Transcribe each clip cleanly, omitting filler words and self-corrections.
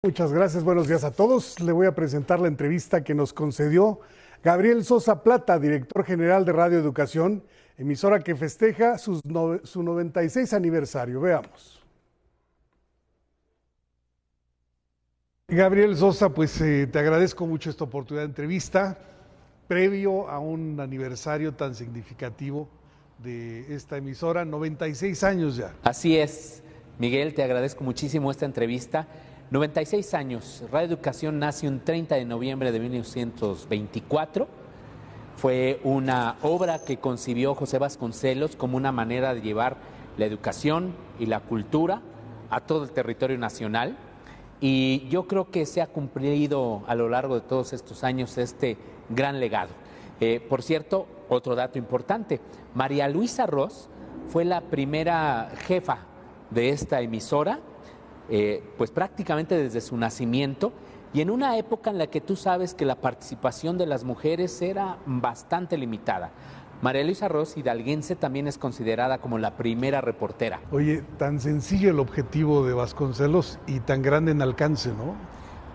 Muchas gracias, buenos días a todos. Le voy a presentar la entrevista que nos concedió Gabriel Sosa Plata, director general de Radio Educación, emisora que festeja su 96 aniversario. Veamos. Gabriel Sosa, pues te agradezco mucho esta oportunidad de entrevista, previo a un aniversario tan significativo de esta emisora, 96 años ya. Así es, Miguel, te agradezco muchísimo esta entrevista. 96 años, Radio Educación nace un 30 de noviembre de 1924. Fue una obra que concibió José Vasconcelos como una manera de llevar la educación y la cultura a todo el territorio nacional. Y yo creo que se ha cumplido a lo largo de todos estos años este gran legado. Por cierto, otro dato importante, María Luisa Ros fue la primera jefa de esta emisora, pues prácticamente desde su nacimiento, y en una época en la que tú sabes que la participación de las mujeres era bastante limitada. María Luisa Ros, hidalguense, también es considerada como la primera reportera. Oye, tan sencillo el objetivo de Vasconcelos y tan grande en alcance, ¿no?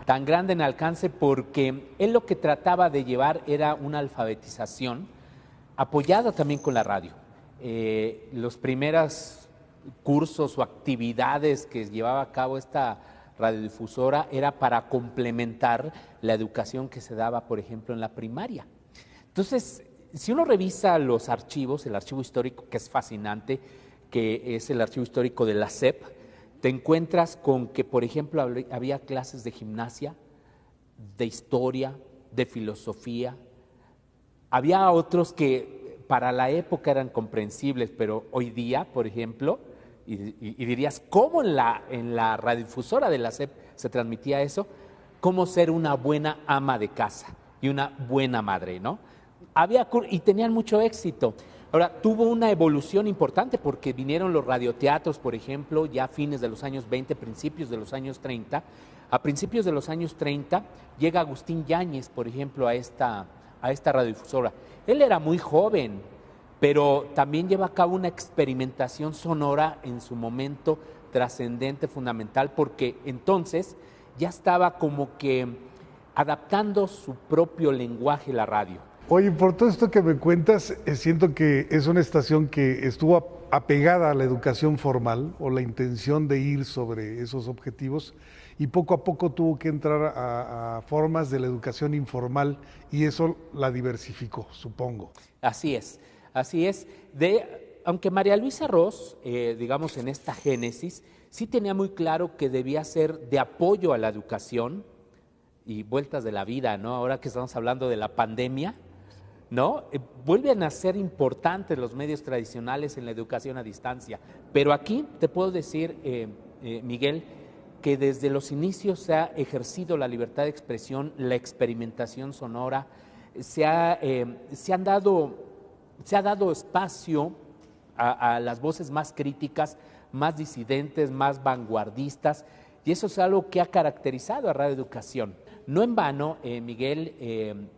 Tan grande en alcance porque él lo que trataba de llevar era una alfabetización apoyada también con la radio. Los primeros cursos o actividades que llevaba a cabo esta radiodifusora era para complementar la educación que se daba, por ejemplo, en la primaria. Entonces, si uno revisa los archivos, el archivo histórico, que es fascinante, que es el archivo histórico de la SEP, te encuentras con que, por ejemplo, había clases de gimnasia, de historia, de filosofía. Había otros que para la época eran comprensibles, pero hoy día, por ejemplo, y dirías, ¿cómo en la radiodifusora de la SEP se transmitía eso? ¿Cómo ser una buena ama de casa y una buena madre, ¿no? Y tenían mucho éxito. Ahora, tuvo una evolución importante porque vinieron los radioteatros, por ejemplo, ya a fines de los años 20, principios de los años 30. A principios de los años 30 llega Agustín Yáñez, por ejemplo, a esta radiodifusora. Él era muy joven, pero también lleva a cabo una experimentación sonora en su momento trascendente, fundamental, porque entonces ya estaba como que adaptando su propio lenguaje la radio. Oye, por todo esto que me cuentas, siento que es una estación que estuvo apegada a la educación formal o la intención de ir sobre esos objetivos y poco a poco tuvo que entrar a formas de la educación informal y eso la diversificó, supongo. Así es, así es. Aunque María Luisa Ros, digamos en esta génesis, sí tenía muy claro que debía ser de apoyo a la educación y vueltas de la vida, ¿no? Ahora que estamos hablando de la pandemia, ¿no? Vuelven a ser importantes los medios tradicionales en la educación a distancia. Pero aquí te puedo decir, Miguel, que desde los inicios se ha ejercido la libertad de expresión, la experimentación sonora, se ha dado espacio a las voces más críticas, más disidentes, más vanguardistas, y eso es algo que ha caracterizado a Radio Educación. No en vano, Miguel,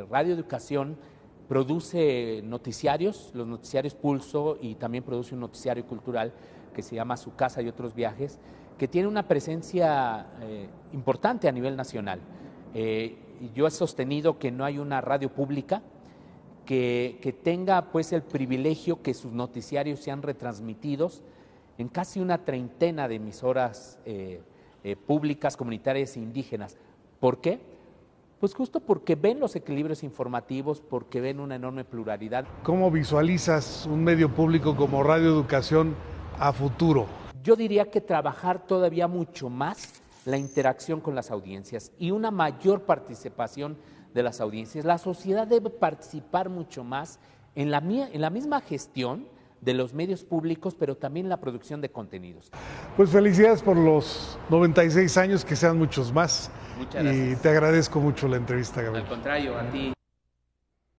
Radio Educación produce noticiarios, los noticiarios Pulso, y también produce un noticiario cultural que se llama Su Casa y Otros Viajes, que tiene una presencia importante a nivel nacional. Yo he sostenido que no hay una radio pública que tenga pues el privilegio que sus noticiarios sean retransmitidos en casi una treintena de emisoras públicas, comunitarias e indígenas. ¿Por qué? Pues justo porque ven los equilibrios informativos, porque ven una enorme pluralidad. ¿Cómo visualizas un medio público como Radio Educación a futuro? Yo diría que trabajar todavía mucho más la interacción con las audiencias y una mayor participación de las audiencias. La sociedad debe participar mucho más en la misma gestión de los medios públicos, pero también en la producción de contenidos. Pues felicidades por los 96 años, que sean muchos más. Muchas gracias. Y te agradezco mucho la entrevista, Gabriel. Al contrario, a ti.